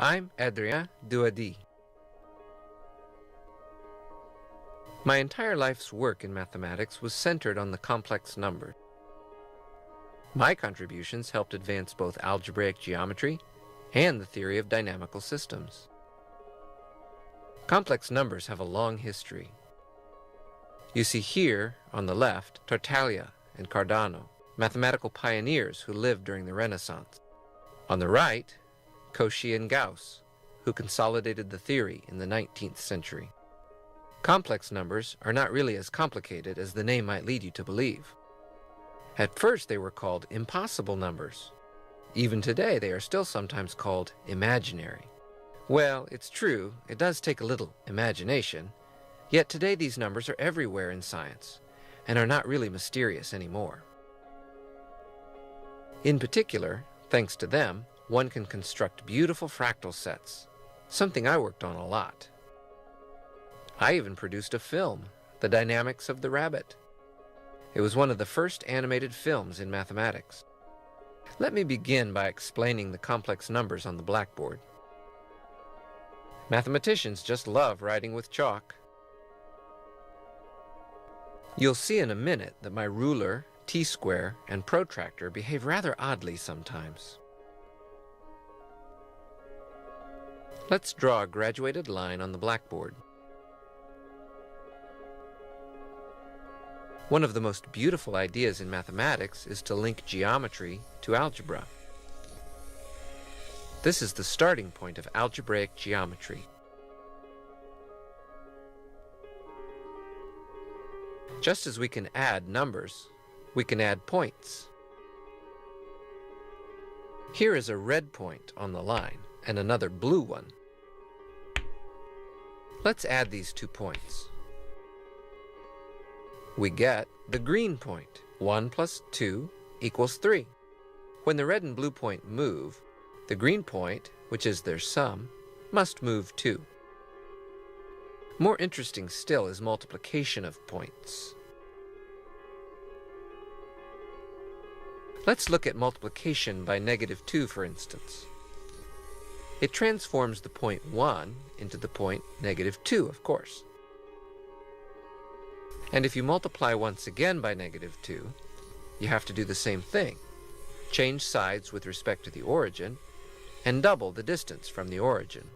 I'm Adrien Douadi. My entire life's work in mathematics was centered on the complex number. My contributions helped advance both algebraic geometry and the theory of dynamical systems. Complex numbers have a long history. You see here, on the left, Tartaglia and Cardano, mathematical pioneers who lived during the Renaissance. On the right, Cauchy and Gauss, who consolidated the theory in the 19th century. Complex numbers are not really as complicated as the name might lead you to believe. At first they were called impossible numbers. Even today they are still sometimes called imaginary. Well, it's true, it does take a little imagination, yet today these numbers are everywhere in science and are not really mysterious anymore. In particular, thanks to them, one can construct beautiful fractal sets, something I worked on a lot. I even produced a film, The Dynamics of the Rabbit. It was one of the first animated films in mathematics. Let me begin by explaining the complex numbers on the blackboard. Mathematicians just love writing with chalk. You'll see in a minute that my ruler, t-square, and protractor behave rather oddly sometimes. Let's draw a graduated line on the blackboard. One of the most beautiful ideas in mathematics is to link geometry to algebra. This is the starting point of algebraic geometry. Just as we can add numbers, we can add points. Here is a red point on the line and another blue one. Let's add these 2 points. We get the green point. 1 plus 2 equals 3. When the red and blue point move, the green point, which is their sum, must move too. More interesting still is multiplication of points. Let's look at multiplication by -2, for instance. It transforms the point 1 into the point -2, of course. And if you multiply once again by -2, you have to do the same thing. Change sides with respect to the origin, and double the distance from the origin.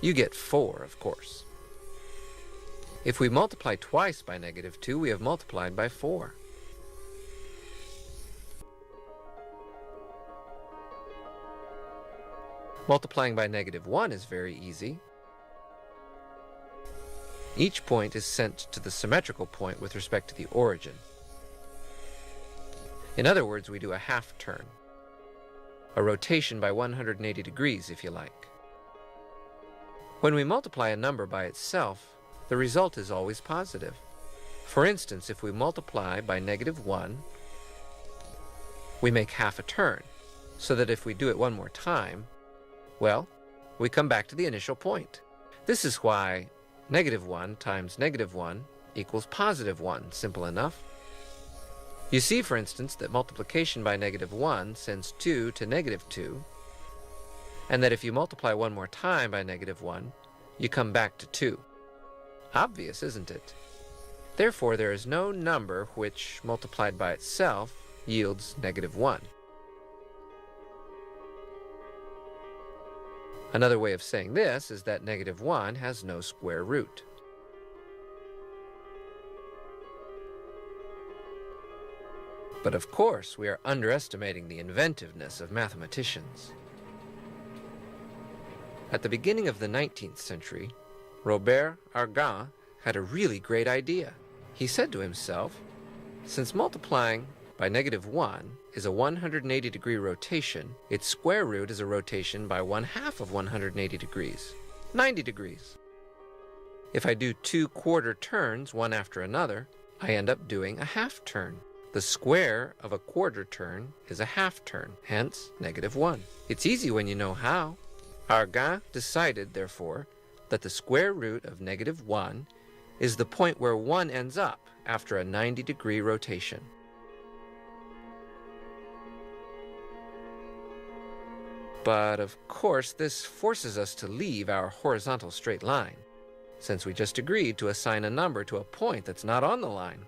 You get 4, of course. If we multiply twice by -2, we have multiplied by 4. Multiplying by -1 is very easy. Each point is sent to the symmetrical point with respect to the origin. In other words, we do a half turn. A rotation by 180 degrees, if you like. When we multiply a number by itself, the result is always positive. For instance, if we multiply by -1, we make half a turn, so that if we do it one more time, well, we come back to the initial point. This is why -1 times -1 equals +1, simple enough. You see, for instance, that multiplication by -1 sends 2 to -2, and that if you multiply one more time by -1, you come back to 2. Obvious, isn't it? Therefore, there is no number which, multiplied by itself, yields -1. Another way of saying this is that -1 has no square root. But of course, we are underestimating the inventiveness of mathematicians. At the beginning of the 19th century, Robert Argand had a really great idea. He said to himself, since multiplying by -1 is a 180-degree rotation, its square root is a rotation by 1/2 of 180 degrees, 90 degrees. If I do 2 quarter turns, one after another, I end up doing a half turn. The square of a quarter turn is a half turn, hence -1. It's easy when you know how. Argand decided, therefore, that the square root of -1 is the point where 1 ends up after a 90-degree rotation. But of course, this forces us to leave our horizontal straight line, since we just agreed to assign a number to a point that's not on the line.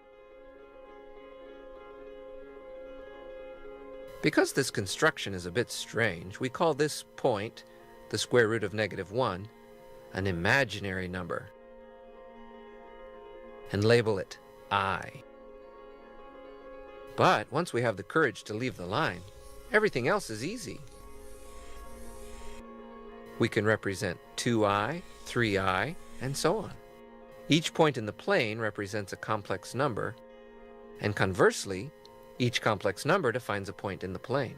Because this construction is a bit strange, we call this point, the square root of -1, an imaginary number, and label it I. But once we have the courage to leave the line, everything else is easy. We can represent 2i, 3i, and so on. Each point in the plane represents a complex number, and conversely, each complex number defines a point in the plane.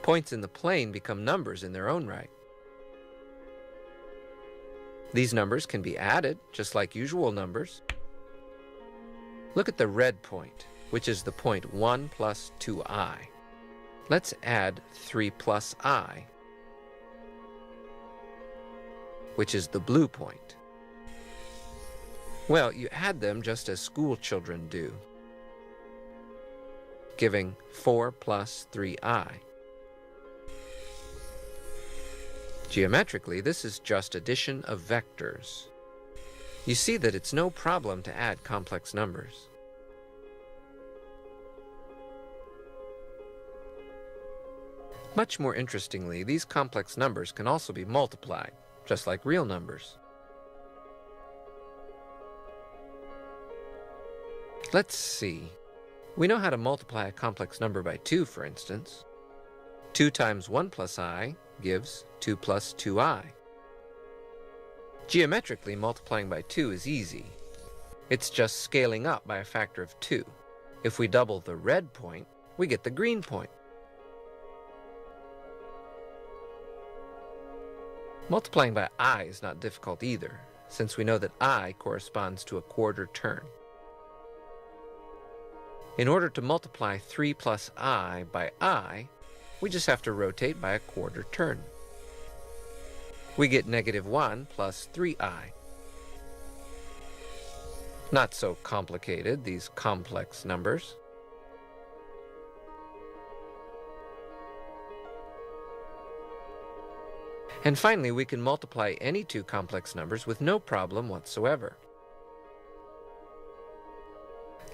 Points in the plane become numbers in their own right. These numbers can be added, just like usual numbers. Look at the red point, which is the point 1 plus 2i. Let's add 3 plus I, which is the blue point. Well, you add them just as school children do, giving 4 plus 3i. Geometrically, this is just addition of vectors. You see that it's no problem to add complex numbers. Much more interestingly, these complex numbers can also be multiplied, just like real numbers. Let's see. We know how to multiply a complex number by 2, for instance. 2 times 1 plus I gives 2 plus 2i. Geometrically, multiplying by 2 is easy. It's just scaling up by a factor of 2. If we double the red point, we get the green point. Multiplying by I is not difficult either, since we know that I corresponds to a quarter turn. In order to multiply 3 plus I by I, we just have to rotate by a quarter turn. We get -1 plus 3i. Not so complicated, these complex numbers. And finally, we can multiply any two complex numbers with no problem whatsoever.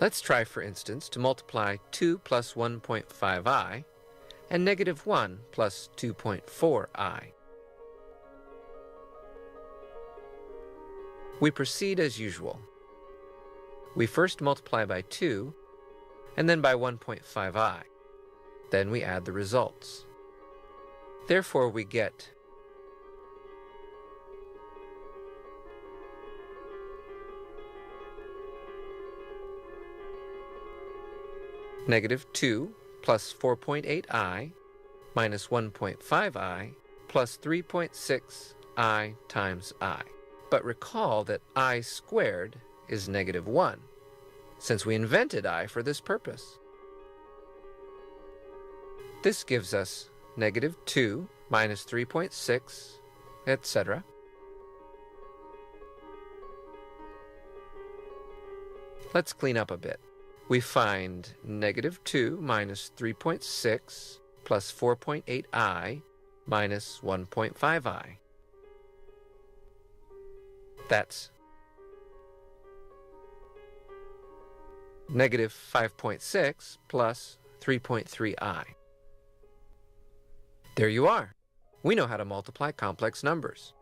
Let's try, for instance, to multiply 2 plus 1.5i and -1 plus 2.4i. We proceed as usual. We first multiply by 2, and then by 1.5i. Then we add the results. Therefore, we get -2 plus 4.8i minus 1.5i plus 3.6i times I. But recall that I squared is -1, since we invented I for this purpose. This gives us -2 minus 3.6, etc. Let's clean up a bit. We find -2 minus 3.6 plus 4.8i minus 1.5i. That's -5.6 plus 3.3i. There you are. We know how to multiply complex numbers.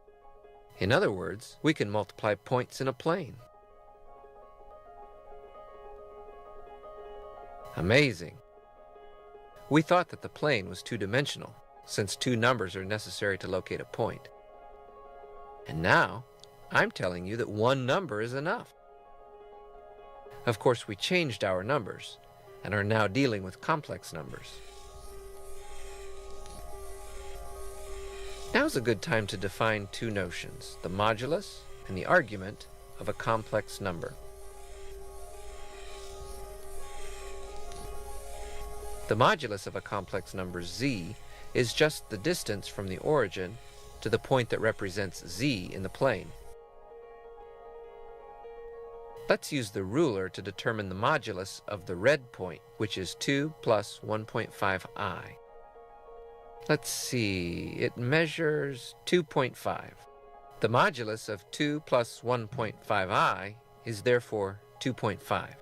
In other words, we can multiply points in a plane. Amazing. We thought that the plane was two-dimensional, since two numbers are necessary to locate a point. And now, I'm telling you that one number is enough. Of course, we changed our numbers, and are now dealing with complex numbers. Now's a good time to define two notions, the modulus and the argument of a complex number. The modulus of a complex number z is just the distance from the origin to the point that represents z in the plane. Let's use the ruler to determine the modulus of the red point, which is 2 plus 1.5i. Let's see, it measures 2.5. The modulus of 2 plus 1.5i is therefore 2.5.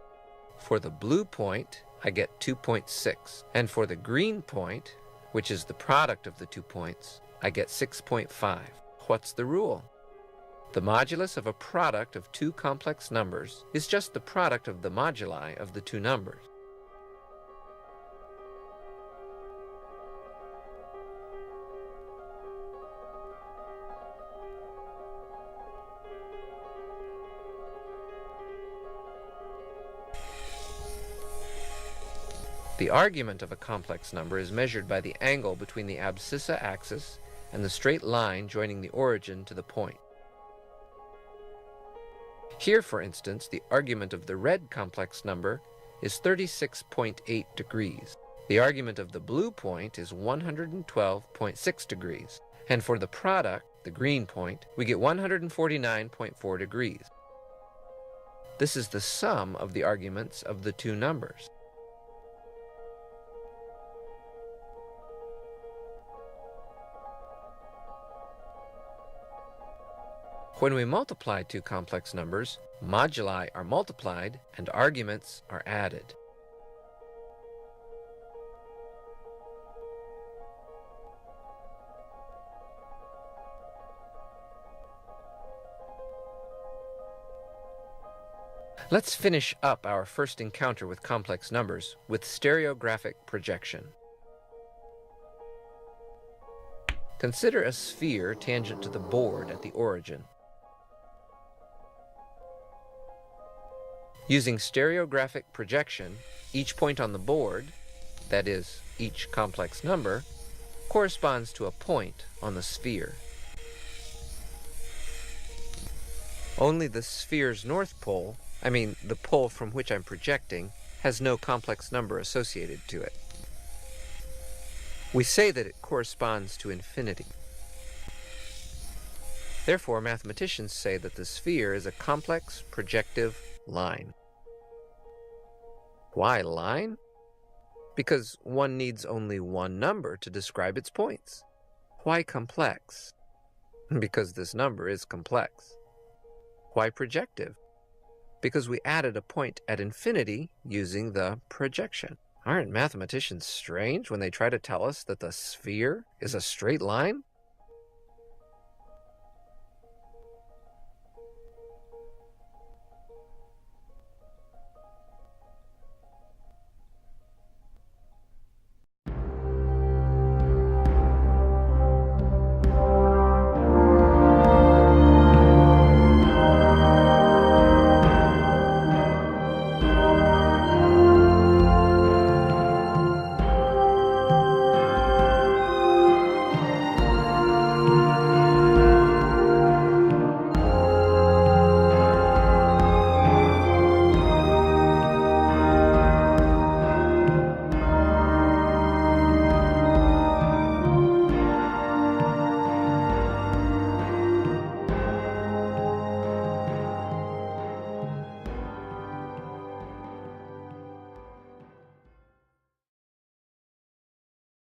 For the blue point, I get 2.6. And for the green point, which is the product of the 2 points, I get 6.5. What's the rule? The modulus of a product of two complex numbers is just the product of the moduli of the two numbers. The argument of a complex number is measured by the angle between the abscissa axis and the straight line joining the origin to the point. Here, for instance, the argument of the red complex number is 36.8 degrees. The argument of the blue point is 112.6 degrees. And for the product, the green point, we get 149.4 degrees. This is the sum of the arguments of the two numbers. When we multiply two complex numbers, moduli are multiplied and arguments are added. Let's finish up our first encounter with complex numbers with stereographic projection. Consider a sphere tangent to the board at the origin. Using stereographic projection, each point on the board, that is, each complex number, corresponds to a point on the sphere. Only the sphere's north pole, the pole from which I'm projecting, has no complex number associated to it. We say that it corresponds to infinity. Therefore, mathematicians say that the sphere is a complex projective line. Why line? Because one needs only one number to describe its points. Why complex? Because this number is complex. Why projective? Because we added a point at infinity using the projection. Aren't mathematicians strange when they try to tell us that the sphere is a straight line?